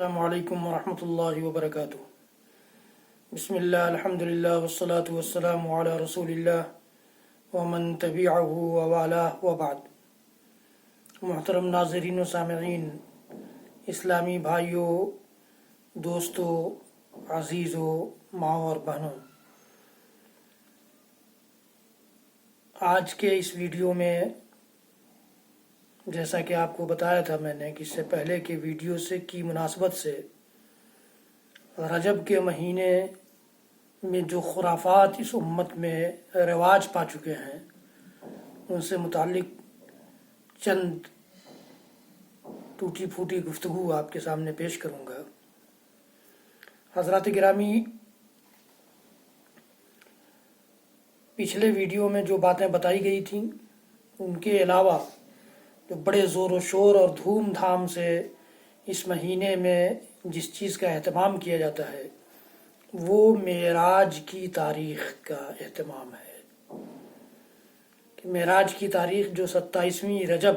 السلام علیکم ورحمۃ اللہ وبرکاتہ۔ بسم اللہ، الحمد للہ، والصلاة والسلام علی رسول اللہ ومن تبعہ ووالاه وبعد۔ محترم ناظرین و سامعین، اسلامی بھائیوں، دوستوں، عزیزوں، ماؤں اور بہنوں، آج کے اس ویڈیو میں جیسا کہ آپ کو بتایا تھا میں نے کہ اس سے پہلے کے ویڈیو سے کی مناسبت سے رجب کے مہینے میں جو خرافات اس امت میں رواج پا چکے ہیں ان سے متعلق چند ٹوٹی پھوٹی گفتگو آپ کے سامنے پیش کروں گا۔ حضرات گرامی، پچھلے ویڈیو میں جو باتیں بتائی گئی تھیں ان کے علاوہ جو بڑے زور و شور اور دھوم دھام سے اس مہینے میں جس چیز کا اہتمام کیا جاتا ہے وہ معراج کی تاریخ کا اہتمام ہے۔ کہ معراج کی تاریخ جو 27ویں رجب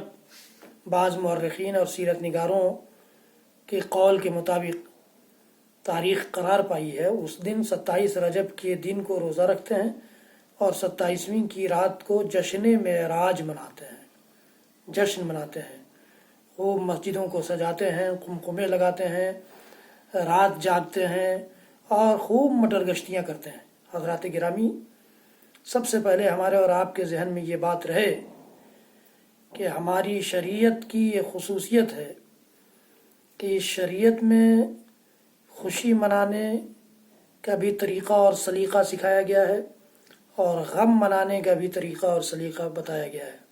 بعض مورخین اور سیرت نگاروں کے قول کے مطابق تاریخ قرار پائی ہے، اس دن 27 رجب کے دن کو روزہ رکھتے ہیں اور 27ویں کی رات کو جشن معراج مناتے ہیں، جشن مناتے ہیں۔ وہ مسجدوں کو سجاتے ہیں، قمقمے لگاتے ہیں، رات جاگتے ہیں اور خوب مٹر گشتیاں کرتے ہیں۔ حضرات گرامی، سب سے پہلے ہمارے اور آپ کے ذہن میں یہ بات رہے کہ ہماری شریعت کی یہ خصوصیت ہے کہ اس شریعت میں خوشی منانے کا بھی طریقہ اور سلیقہ سکھایا گیا ہے اور غم منانے کا بھی طریقہ اور سلیقہ بتایا گیا ہے۔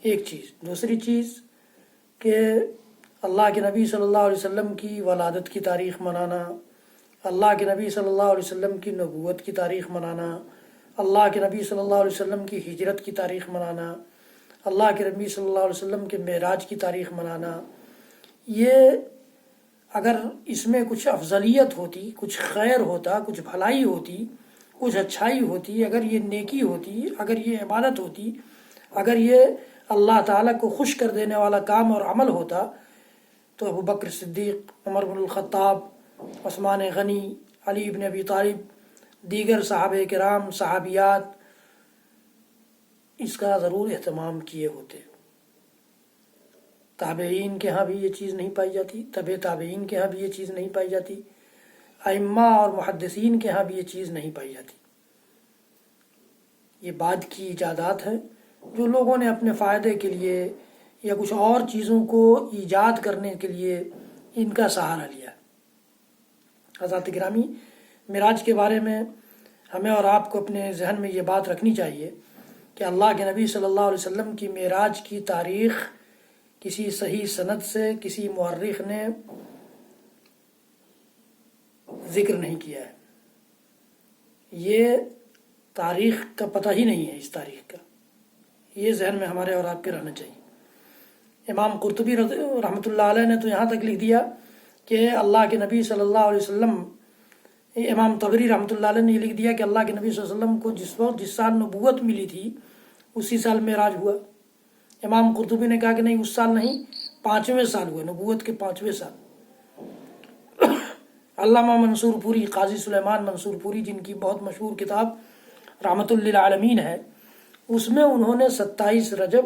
ایک چیز۔ دوسری چیز کہ اللہ کے نبی صلی اللہ علیہ وسلم کی ولادت کی تاریخ منانا، اللہ کے نبی صلی اللہ علیہ وسلم کی نبوت کی تاریخ منانا، اللہ کے نبی صلی اللہ علیہ وسلم کی ہجرت کی تاریخ منانا، اللہ کے نبی صلی اللہ علیہ وسلم کے معراج کی تاریخ منانا، یہ اگر اس میں کچھ افضلیت ہوتی، کچھ خیر ہوتا، کچھ بھلائی ہوتی، کچھ اچھائی ہوتی، اگر یہ نیکی ہوتی، اگر یہ عبادت ہوتی، اگر یہ اللہ تعالیٰ کو خوش کر دینے والا کام اور عمل ہوتا تو ابو بکر صدیق، عمر بن الخطاب، عثمان غنی، علی بن ابی طالب، دیگر صحابہ کرام، صحابیات اس کا ضرور اہتمام کیے ہوتے۔ تابعین کے ہاں بھی یہ چیز نہیں پائی جاتی، تبع تابعین کے ہاں بھی یہ چیز نہیں پائی جاتی، ائمہ اور محدثین کے ہاں بھی یہ چیز نہیں پائی جاتی۔ یہ بعد کی ایجادات ہیں جو لوگوں نے اپنے فائدے کے لیے یا کچھ اور چیزوں کو ایجاد کرنے کے لیے ان کا سہارا لیا۔ حضرات گرامی، معراج کے بارے میں ہمیں اور آپ کو اپنے ذہن میں یہ بات رکھنی چاہیے کہ اللہ کے نبی صلی اللہ علیہ وسلم کی معراج کی تاریخ کسی صحیح سند سے کسی مورخ نے ذکر نہیں کیا ہے۔ یہ تاریخ کا پتہ ہی نہیں ہے، اس تاریخ کا یہ ذہن میں ہمارے اور آپ کے رہنا چاہیے۔ امام قرطبی رحمۃ اللہ علیہ نے تو یہاں تک لکھ دیا کہ اللہ کے نبی صلی اللہ علیہ وسلم، امام طبری رحمۃ اللہ علیہ نے یہ لکھ دیا کہ اللہ کے نبی صلی اللہ علیہ وسلم کو جس سال نبوت ملی تھی اسی سال معراج ہوا۔ امام قرطبی نے کہا کہ نہیں، اس سال نہیں، 5ویں سال ہوا، نبوت کے 5ویں سال۔ علامہ منصور پوری، قاضی سلیمان منصور پوری، جن کی بہت مشہور کتاب رحمۃ للعالمین ہے، اس میں انہوں نے 27 رجب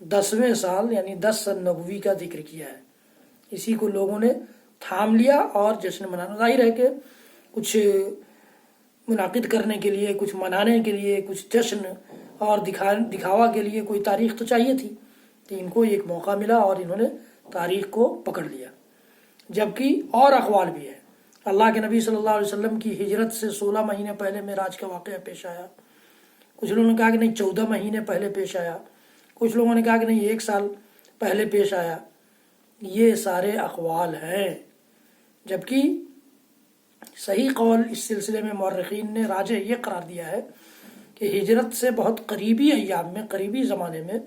10ویں سال یعنی 10 سن نبوی کا ذکر کیا ہے۔ اسی کو لوگوں نے تھام لیا اور جشن منانا۔ ظاہر ہے کہ کچھ منعقد کرنے کے لیے، کچھ منانے کے لیے، کچھ جشن اور دکھاوا کے لیے کوئی تاریخ تو چاہیے تھی، تو ان کو ایک موقع ملا اور انہوں نے تاریخ کو پکڑ لیا۔ جبکہ اور اقوال بھی ہیں۔ اللہ کے نبی صلی اللہ علیہ وسلم کی ہجرت سے 16 مہینے پہلے معراج کا واقعہ پیش آیا، کچھ لوگوں نے کہا کہ نہیں 14 مہینے پہلے پیش آیا، کچھ لوگوں نے کہا کہ نہیں 1 سال پہلے پیش آیا۔ یہ سارے اقوال ہیں، جبکہ صحیح قول اس سلسلے میں مورخین نے راجح یہ قرار دیا ہے کہ ہجرت سے بہت قریبی ایام میں، قریبی زمانے میں،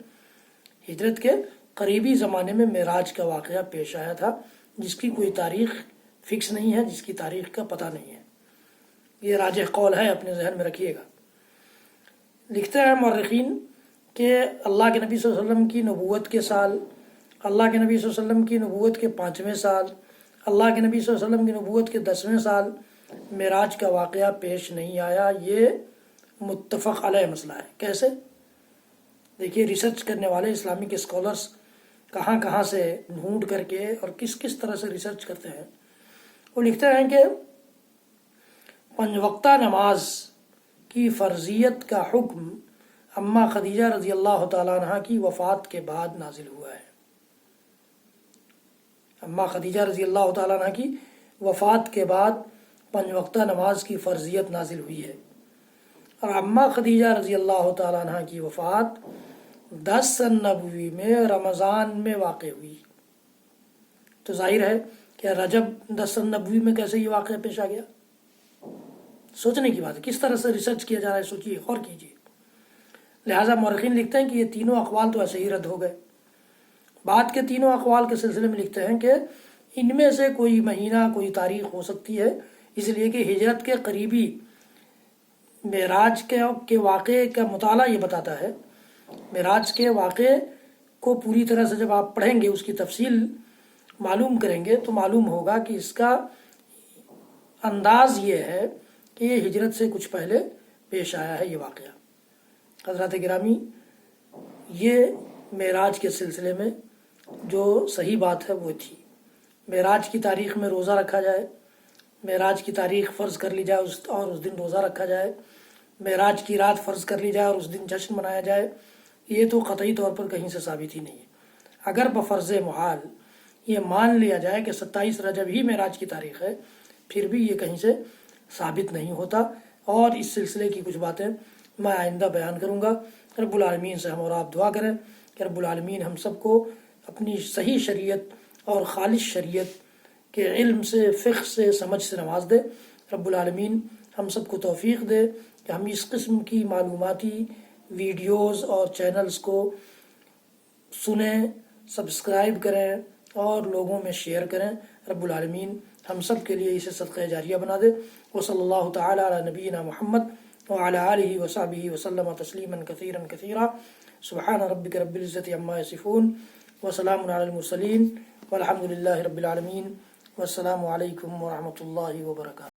ہجرت کے قریبی زمانے میں معراج کا واقعہ پیش آیا تھا، جس کی کوئی تاریخ فکس نہیں ہے، جس کی تاریخ کا پتہ نہیں ہے۔ یہ راجح قول ہے، اپنے ذہن میں رکھیے گا۔ لکھتے ہیں مورخین کہ اللہ کے نبی صلی اللہ علیہ وسلم کی نبوت کے سال، اللہ کے نبی صلی اللہ علیہ وسلم کی نبوت کے 5ویں سال، اللہ کے نبی صلی اللہ علیہ وسلم کی نبوت کے 10ویں سال معراج کا واقعہ پیش نہیں آیا۔ یہ متفق علیہ مسئلہ ہے۔ کیسے؟ دیکھیے، ریسرچ کرنے والے اسلامک اسکالرس کہاں کہاں سے ڈھونڈ کر کے اور کس کس طرح سے ریسرچ کرتے ہیں۔ وہ لکھتے ہیں کہ 5 وقتہ نماز کی فرضیت کا حکم اماں خدیجہ رضی اللہ تعالیٰ عنہ کی وفات کے بعد نازل ہوا ہے۔ اماں خدیجہ رضی اللہ تعالیٰ عنہ کی وفات کے بعد 5 وقتہ نماز کی فرضیت نازل ہوئی ہے، اور اماں خدیجہ رضی اللہ تعالیٰ عنہ کی وفات 10 نبوی میں رمضان میں واقع ہوئی۔ تو ظاہر ہے کہ رجب 10 نبوی میں کیسے یہ واقعہ پیش آ گیا؟ سوچنے کی بات ہے، کس طرح سے ریسرچ کیا جا رہا ہے، سوچیے، غور کیجیے۔ لہٰذا مورخین لکھتے ہیں کہ یہ تینوں اقوال تو ایسے ہی رد ہو گئے۔ بعد کے تینوں اقوال کے سلسلے میں لکھتے ہیں کہ ان میں سے کوئی مہینہ، کوئی تاریخ ہو سکتی ہے، اس لیے کہ ہجرت کے قریبی معراج کے واقعے کا مطالعہ یہ بتاتا ہے۔ معراج کے واقعے کو پوری طرح سے جب آپ پڑھیں گے، اس کی تفصیل معلوم کریں گے، تو معلوم ہوگا کہ اس کا انداز یہ ہے کہ یہ ہجرت سے کچھ پہلے پیش آیا ہے یہ واقعہ۔ حضرات گرامی، یہ معراج کے سلسلے میں جو صحیح بات ہے وہ تھی۔ معراج کی تاریخ میں روزہ رکھا جائے، معراج کی تاریخ فرض کر لی جائے اور اس دن روزہ رکھا جائے، معراج کی رات فرض کر لی جائے اور اس دن جشن منایا جائے، یہ تو قطعی طور پر کہیں سے ثابت ہی نہیں ہے۔ اگر بفرض محال یہ مان لیا جائے کہ 27 رجب ہی معراج کی تاریخ ہے، پھر بھی یہ کہیں سے ثابت نہیں ہوتا، اور اس سلسلے کی کچھ باتیں میں آئندہ بیان کروں گا۔ رب العالمین سے ہم اور آپ دعا کریں کہ رب العالمین ہم سب کو اپنی صحیح شریعت اور خالص شریعت کے علم سے، فقہ سے، سمجھ سے نواز دے۔ رب العالمین ہم سب کو توفیق دے کہ ہم اس قسم کی معلوماتی ویڈیوز اور چینلز کو سنیں، سبسکرائب کریں اور لوگوں میں شیئر کریں۔ رب العالمین ہم سب کے لیے اسے صدقہ جاریہ بنا دے۔ وصلی اللہ تعالی علی نبینا محمد وعلی آلہ وصحبہ وسلم تسلیما کثیرا کثیرا۔ سبحان ربک رب العزۃ عما یصفون وسلام علی المرسلین والحمد للہ رب العالمین، والسلام علیکم ورحمۃ اللہ وبرکاتہ۔